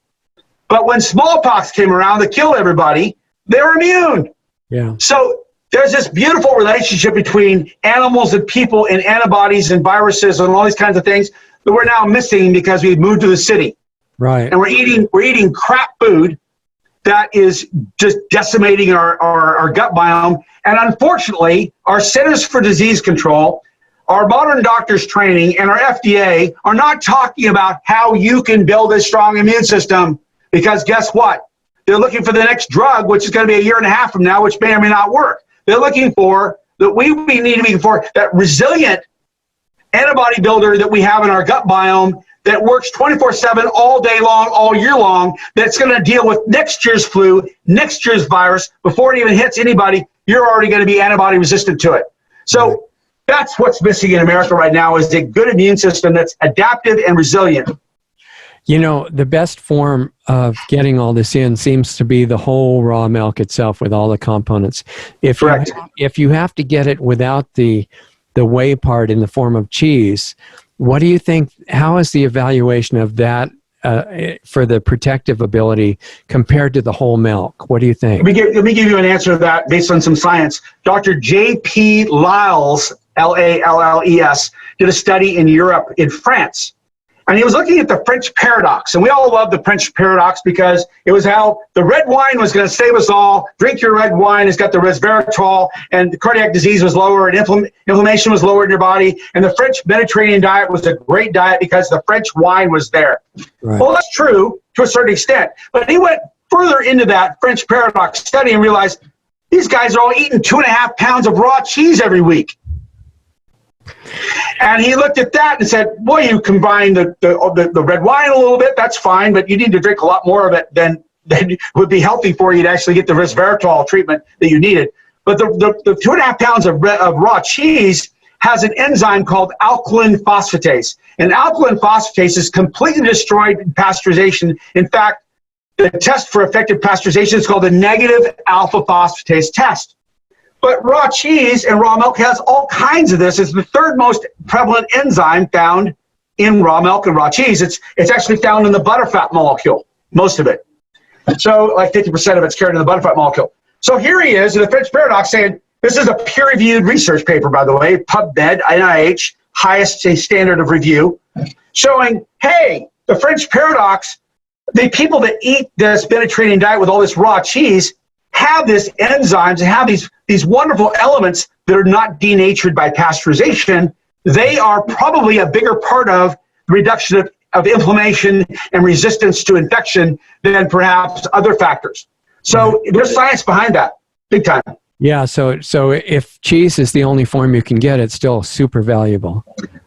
But when smallpox came around that killed everybody, they were immune. Yeah. So there's this beautiful relationship between animals and people and antibodies and viruses and all these kinds of things that we're now missing because we've moved to the city. Right. And we're eating crap food that is just decimating our gut biome. And unfortunately, our Centers for Disease Control, our modern doctors training, and our FDA are not talking about how you can build a strong immune system, because guess what? They're looking for the next drug, which is going to be 1.5 years from now, which may or may not work. They're looking for that we need to be for that resilient antibody builder that we have in our gut biome that works 24/7 all day long, all year long, that's going to deal with next year's flu, next year's virus. Before it even hits anybody, you're already going to be antibody resistant to it. So that's what's missing in America right now, is a good immune system that's adaptive and resilient. The best form of getting all this in seems to be the whole raw milk itself with all the components. Correct. If you have to get it without the whey part in the form of cheese, what do you think? How is the evaluation of that for the protective ability compared to the whole milk? What do you think? Let me give you an answer to that based on some science. Dr. J.P. Lyles, L-A-L-L-E-S, did a study in Europe, in France. And he was looking at the French paradox. And we all love the French paradox because it was how the red wine was going to save us all. Drink your red wine. It's got the resveratrol, and the cardiac disease was lower, and inflammation was lower in your body. And the French Mediterranean diet was a great diet because the French wine was there. Right. Well, that's true to a certain extent. But he went further into that French paradox study and realized these guys are all eating 2.5 pounds of raw cheese every week. And he looked at that and said, boy, you combine the red wine a little bit, that's fine, but you need to drink a lot more of it than would be healthy for you to actually get the resveratrol treatment that you needed. But the 2.5 pounds of raw cheese has an enzyme called alkaline phosphatase. And alkaline phosphatase is completely destroyed in pasteurization. In fact, the test for effective pasteurization is called the negative alpha phosphatase test. But raw cheese and raw milk has all kinds of this. It's the third most prevalent enzyme found in raw milk and raw cheese. It's actually found in the butterfat molecule, most of it. So like 50% of it's carried in the butterfat molecule. So here he is in the French paradox saying, This is a peer-reviewed research paper, by the way, PubMed, NIH, highest standard of review, showing, hey, the French paradox, the people that eat this Mediterranean diet with all this raw cheese have this enzymes and have these wonderful elements that are not denatured by pasteurization. They are probably a bigger part of the reduction of inflammation and resistance to infection than perhaps other factors. So there's science behind that, big time. Yeah, so if cheese is the only form you can get, it's still super valuable.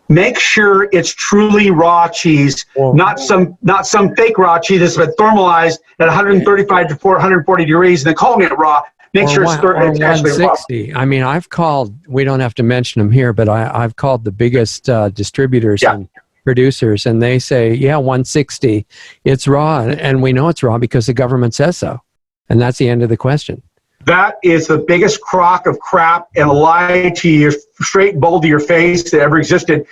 Make sure it's truly raw cheese, not some fake raw cheese that's been thermalized at 135 to 440 degrees and then calling it raw. Make sure it's actually raw. 160. I mean, I've called, we don't have to mention them here, but I've called the biggest distributors and producers, and they say, yeah, 160, it's raw, and we know it's raw because the government says so. And that's the end of the question. That is the biggest crock of crap and a lie to your straight bold to your face that ever existed.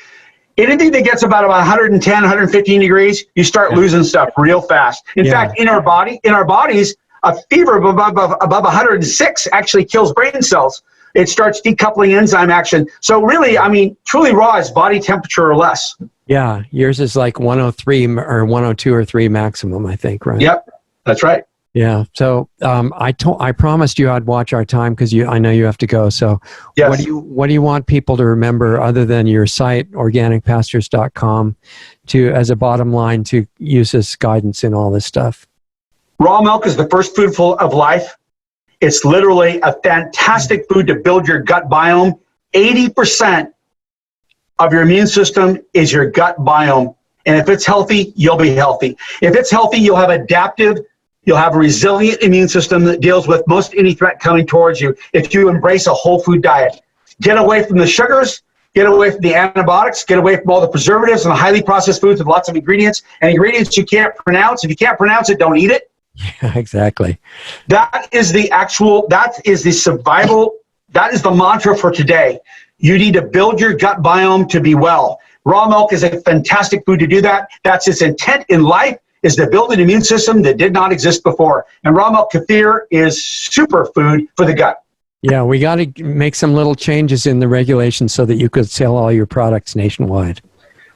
Anything that gets about 110, 115 degrees, you start losing stuff real fast. In fact, in our bodies, a fever above 106 actually kills brain cells. It starts decoupling enzyme action. So really, I mean, truly raw is body temperature or less. Yeah, yours is like 103 or 102 or 3 maximum, I think, right? Yep, that's right. Yeah. So I promised you I'd watch our time because I know you have to go. So what do you want people to remember other than your site, organicpastures.com, as a bottom line to use as guidance in all this stuff? Raw milk is the first food of life. It's literally a fantastic food to build your gut biome. 80% of your immune system is your gut biome. And if it's healthy, you'll be healthy. If it's healthy, you'll have you'll have a resilient immune system that deals with most any threat coming towards you if you embrace a whole food diet. Get away from the sugars, get away from the antibiotics, get away from all the preservatives and the highly processed foods with lots of ingredients and ingredients you can't pronounce. If you can't pronounce it, don't eat it. Yeah, exactly. That is the survival, that is the mantra for today. You need to build your gut biome to be well. Raw milk is a fantastic food to do that. That's its intent in life, is to build an immune system that did not exist before. And raw milk kefir is superfood for the gut. Yeah, we got to make some little changes in the regulations so that you could sell all your products nationwide.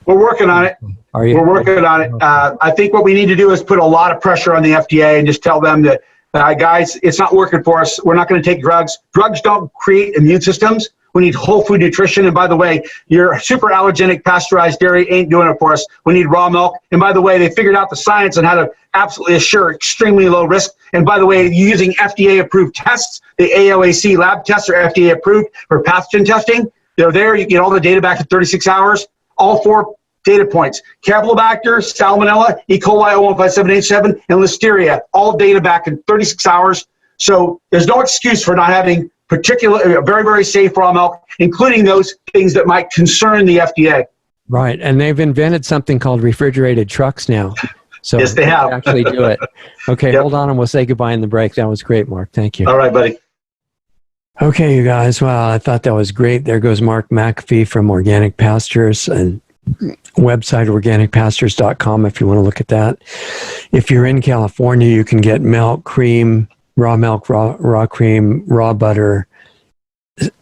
We're working on it. Are you? We're working on it. I think what we need to do is put a lot of pressure on the FDA and just tell them that, guys, it's not working for us. We're not going to take drugs. Drugs don't create immune systems. We need whole food nutrition. And by the way, your super allergenic pasteurized dairy ain't doing it for us. We need raw milk. And by the way, they figured out the science on how to absolutely assure extremely low risk. And by the way, using FDA approved tests, the AOAC lab tests are FDA approved for pathogen testing. They're there. You get all the data back in 36 hours. All 4 data points: Campylobacter, Salmonella, E. coli 015787, and Listeria. All data back in 36 hours. So there's no excuse for not having very, very safe raw milk, including those things that might concern the FDA. Right, and they've invented something called refrigerated trucks now. So yes, they have. Actually do it. Okay, hold on and we'll say goodbye in the break. That was great, Mark. Thank you. All right, buddy. Okay, you guys. Well, I thought that was great. There goes Mark McAfee from Organic Pastures, and website organicpastures.com if you want to look at that. If you're in California, you can get milk, cream, raw milk, raw cream, raw butter,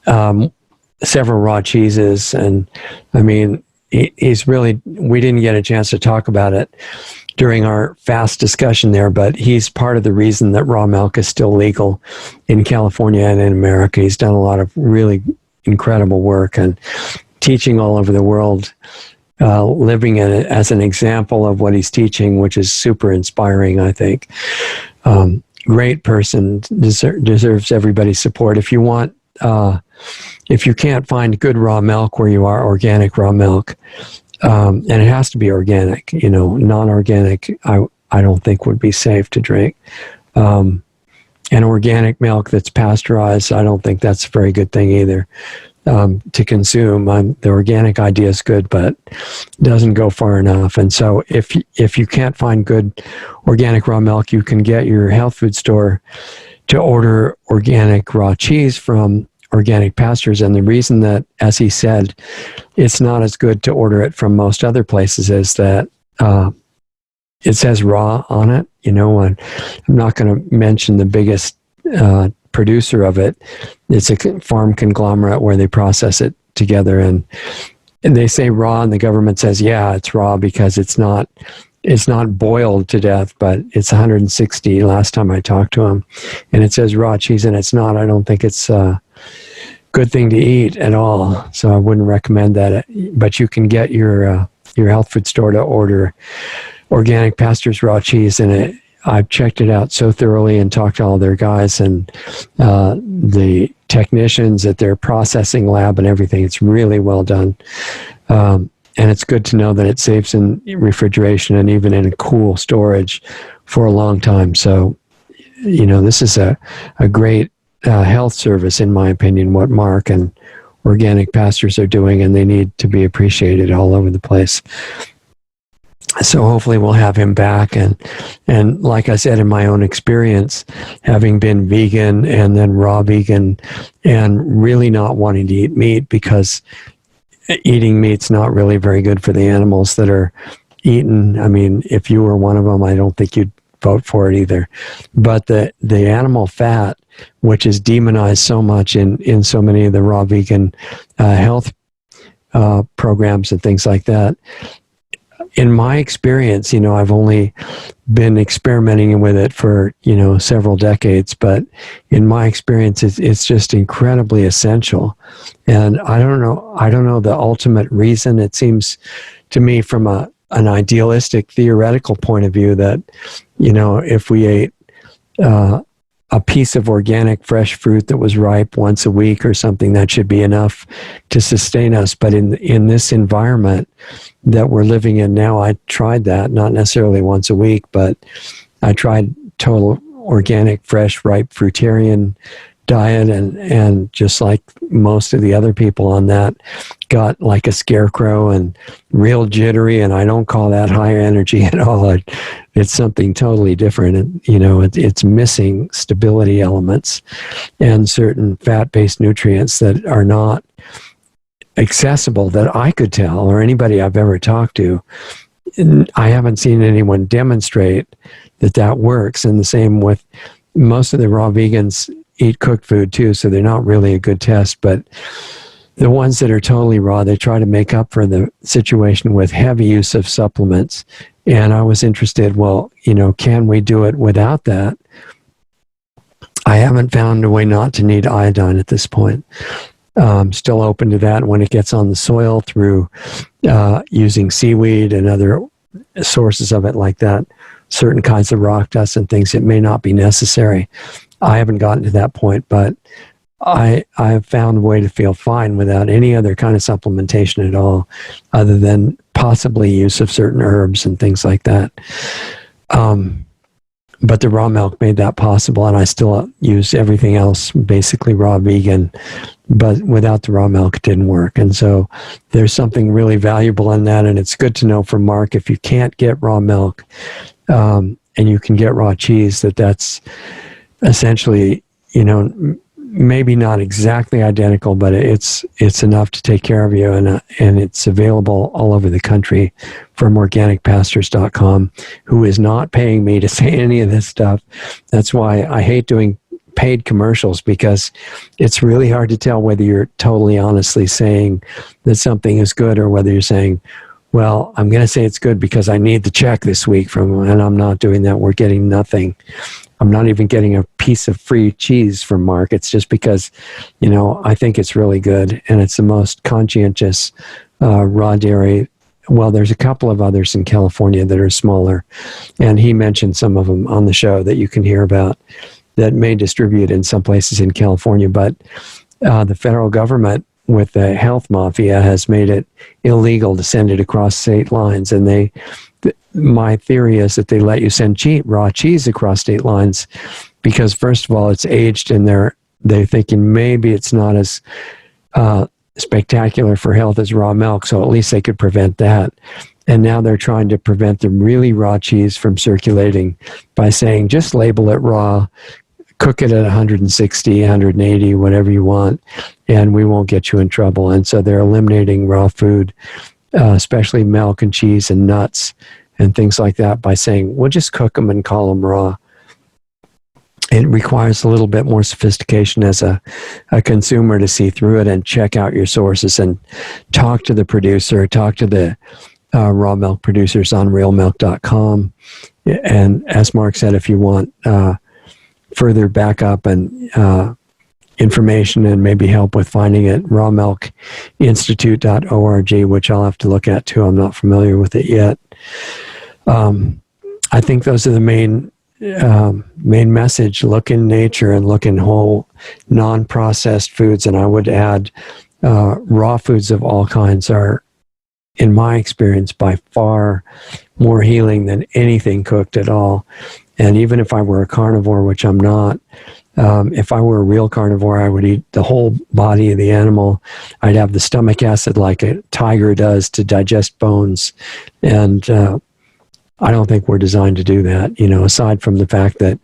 several raw cheeses. And I mean, he's really, we didn't get a chance to talk about it during our fast discussion there, but he's part of the reason that raw milk is still legal in California and in America. He's done a lot of really incredible work and teaching all over the world, living in it as an example of what he's teaching, which is super inspiring, I think. Great person, deserves everybody's support. If you want, if you can't find good raw milk where you are, organic raw milk, and it has to be organic, non-organic, I don't think would be safe to drink. And organic milk that's pasteurized, I don't think that's a very good thing either to consume. The organic idea is good, but doesn't go far enough. And so if you can't find good organic raw milk, you can get your health food store to order organic raw cheese from Organic Pastures. And the reason that, as he said, it's not as good to order it from most other places is that it says raw on it. And I'm not going to mention the biggest producer of it. It's a farm conglomerate where they process it together, and they say raw, and the government says, yeah, it's raw because it's not boiled to death, but it's 160 last time I talked to them, and it says raw cheese, and it's not. I don't think it's a good thing to eat at all, so I wouldn't recommend that. But you can get your health food store to order Organic Pastures raw cheese, and I've checked it out so thoroughly and talked to all their guys and the technicians at their processing lab and everything. It's really well done. And it's good to know that it saves in refrigeration and even in cool storage for a long time. So, this is a great health service, in my opinion, what Mark and Organic Pastures are doing, and they need to be appreciated all over the place. So hopefully we'll have him back. And like I said, in my own experience, having been vegan and then raw vegan and really not wanting to eat meat because eating meat's not really very good for the animals that are eaten. I mean, if you were one of them, I don't think you'd vote for it either. But the animal fat, which is demonized so much in so many of the raw vegan health programs and things like that, in my experience, I've only been experimenting with it for, several decades, but in my experience, it's just incredibly essential. And I don't know the ultimate reason. It seems to me from an idealistic, theoretical point of view that, if we ate a piece of organic fresh fruit that was ripe once a week or something, that should be enough to sustain us. But in this environment that we're living in now, I tried that, not necessarily once a week, but I tried total organic, fresh, ripe fruitarian diet, and just like most of the other people on that, got like a scarecrow and real jittery, and I don't call that high energy at all. It's something totally different, and it's missing stability elements and certain fat-based nutrients that are not accessible that I could tell, or anybody I've ever talked to. And I haven't seen anyone demonstrate that works. And the same with most of the raw vegans eat cooked food too, so they're not really a good test. But the ones that are totally raw, they try to make up for the situation with heavy use of supplements. And I was interested, can we do it without that? I haven't found a way not to need iodine at this point. Still open to that when it gets on the soil through using seaweed and other sources of it like that, certain kinds of rock dust and things. It may not be necessary. I haven't gotten to that point, but I have found a way to feel fine without any other kind of supplementation at all, other than possibly use of certain herbs and things like that. But the raw milk made that possible, and I still use everything else, basically raw vegan, but without the raw milk, it didn't work. And so there's something really valuable in that, and it's good to know from Mark, if you can't get raw milk and you can get raw cheese, that's essentially, maybe not exactly identical, but it's enough to take care of you, and it's available all over the country from organicpastures.com, who is not paying me to say any of this stuff. That's why I hate doing paid commercials, because it's really hard to tell whether you're totally honestly saying that something is good, or whether you're saying, well, I'm going to say it's good because I need the check this week and I'm not doing that. We're getting nothing. I'm not even getting a piece of free cheese from Mark. It's just because, I think it's really good, and it's the most conscientious raw dairy. Well, there's a couple of others in California that are smaller, and he mentioned some of them on the show that you can hear about that may distribute in some places in California. But the federal government, with the health mafia, has made it illegal to send it across state lines, and my theory is that they let you send raw cheese across state lines because, first of all, it's aged, and they're thinking maybe it's not as spectacular for health as raw milk, so at least they could prevent that. And now they're trying to prevent the really raw cheese from circulating by saying, just label it raw, cook it at 160, 180, whatever you want, and we won't get you in trouble. And so they're eliminating raw food, especially milk and cheese and nuts and things like that, by saying, we'll just cook them and call them raw. it requires a little bit more sophistication as a consumer to see through it and check out your sources and talk to the producer, talk to the raw milk producers on realmilk.com. And as Mark said, if you want further backup and information and maybe help with finding it, rawmilkinstitute.org, which I'll have to look at too. I'm not familiar with it yet. I think those are the main message. Look in nature and look in whole, non-processed foods. And I would add raw foods of all kinds are, in my experience, by far more healing than anything cooked at all. And even if I were a carnivore, which I'm not, if I were a real carnivore, I would eat the whole body of the animal. I'd have the stomach acid like a tiger does to digest bones. And I don't think we're designed to do that, aside from the fact that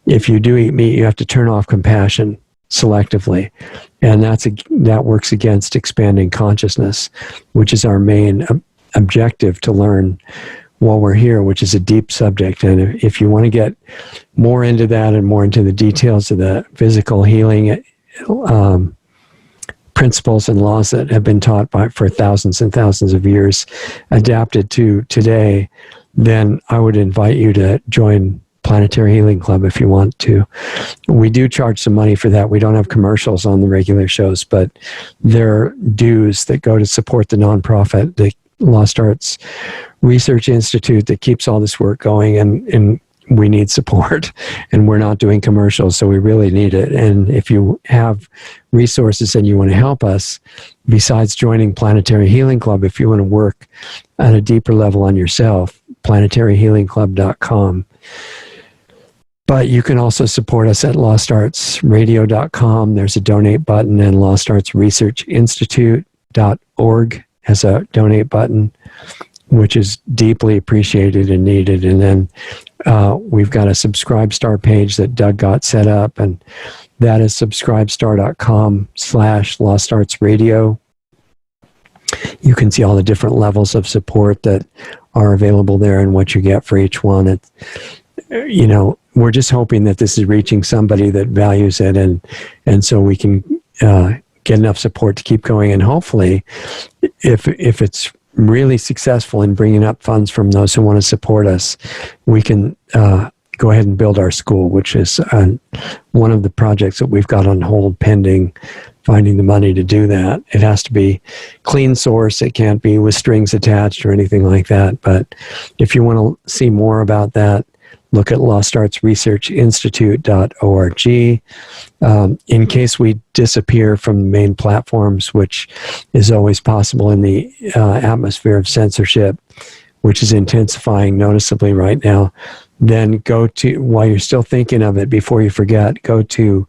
if you do eat meat, you have to turn off compassion selectively. And that works against expanding consciousness, which is our main objective to learn while we're here, which is a deep subject. And if you want to get more into that and more into the details of the physical healing principles and laws that have been taught for thousands and thousands of years, adapted to today, then I would invite you to join Planetary Healing Club if you want to. We do charge some money for that. We don't have commercials on the regular shows, but there are dues that go to support the nonprofit, the Lost Arts Research Institute, that keeps all this work going, and we need support, and we're not doing commercials, so we really need it. And if you have resources and you want to help us, besides joining Planetary Healing Club, if you want to work at a deeper level on yourself, planetaryhealingclub.com. But you can also support us at lostartsradio.com. There's a donate button, and lostartsresearchinstitute.org has a donate button, which is deeply appreciated and needed. And then we've got a Subscribe Star page that Doug got set up, and that is subscribestar.com/lostartsradio. You can see all the different levels of support that are available there and what you get for each one. It's, we're just hoping that this is reaching somebody that values it, and so we can get enough support to keep going. And hopefully, if it's really successful in bringing up funds from those who want to support us, we can go ahead and build our school, which is one of the projects that we've got on hold pending finding the money to do that. It has to be clean source. It can't be with strings attached or anything like that. But if you want to see more about that, look at lostartsresearchinstitute.org. In case we disappear from the main platforms, which is always possible in the atmosphere of censorship, which is intensifying noticeably right now, then go to, while you're still thinking of it, before you forget, go to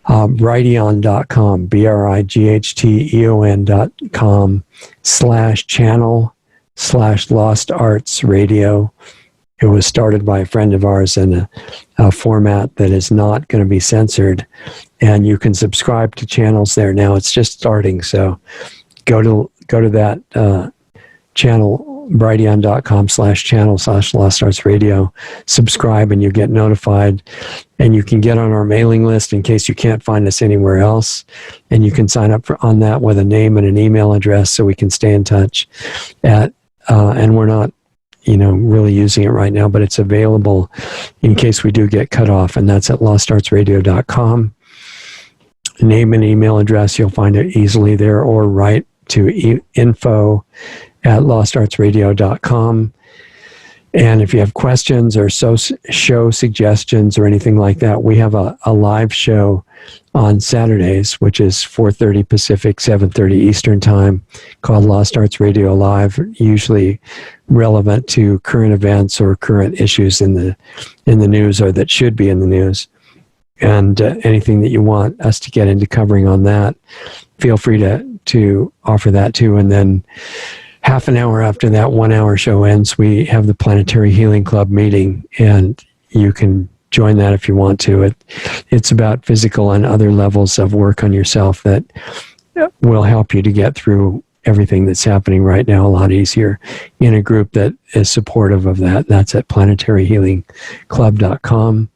brighteon.com, brighteon.com/channel/lostartsradio. It was started by a friend of ours in a format that is not going to be censored, and you can subscribe to channels there now. It's just starting, so go to that channel, brighteon.com/channel/lostartsradio, subscribe, and you get notified, and you can get on our mailing list in case you can't find us anywhere else, and you can sign up on that with a name and an email address so we can stay in touch. And we're not really using it right now, but it's available in case we do get cut off, and that's at lostartsradio.com. Name and email address, you'll find it easily there, or write to info@lostartsradio.com. And if you have questions or show suggestions or anything like that, we have a live show on Saturdays, which is 4:30 Pacific, 7:30 Eastern Time, called Lost Arts Radio Live, usually relevant to current events or current issues in the news, or that should be in the news. And anything that you want us to get into covering on that, feel free to offer that too. And then half an hour after that 1 hour show ends, we have the Planetary Healing Club meeting, and you can join that if you want to. It's about physical and other levels of work on yourself that will help you to get through everything that's happening right now a lot easier in a group that is supportive of that. That's at planetaryhealingclub.com.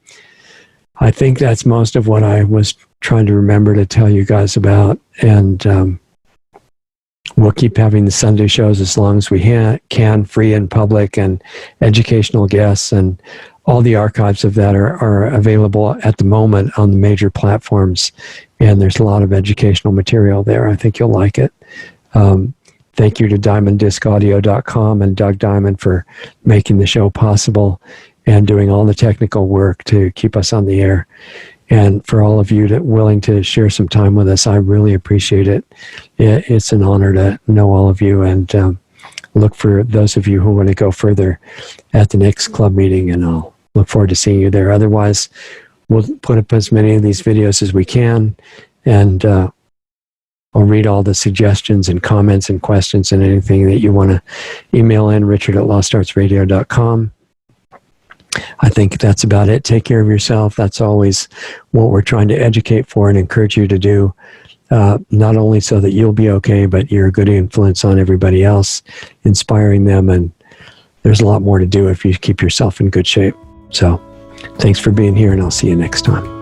I think that's most of what I was trying to remember to tell you guys about. And we'll keep having the Sunday shows as long as we can, free and public, and educational guests. And all the archives of that are available at the moment on the major platforms. And there's a lot of educational material there. I think you'll like it. Thank you to DiamondDiscAudio.com and Doug Diamond for making the show possible and doing all the technical work to keep us on the air. And for all of you that willing to share some time with us, I really appreciate it. It's an honor to know all of you, and look for those of you who want to go further at the next club meeting, and I'll look forward to seeing you there. Otherwise, we'll put up as many of these videos as we can, and I'll read all the suggestions and comments and questions and anything that you want to email in, richard@lostartsradio.com. I think that's about it. Take care of yourself. That's always what we're trying to educate for and encourage you to do, not only so that you'll be okay, but you're a good influence on everybody else, inspiring them. And there's a lot more to do if you keep yourself in good shape. So thanks for being here, and I'll see you next time.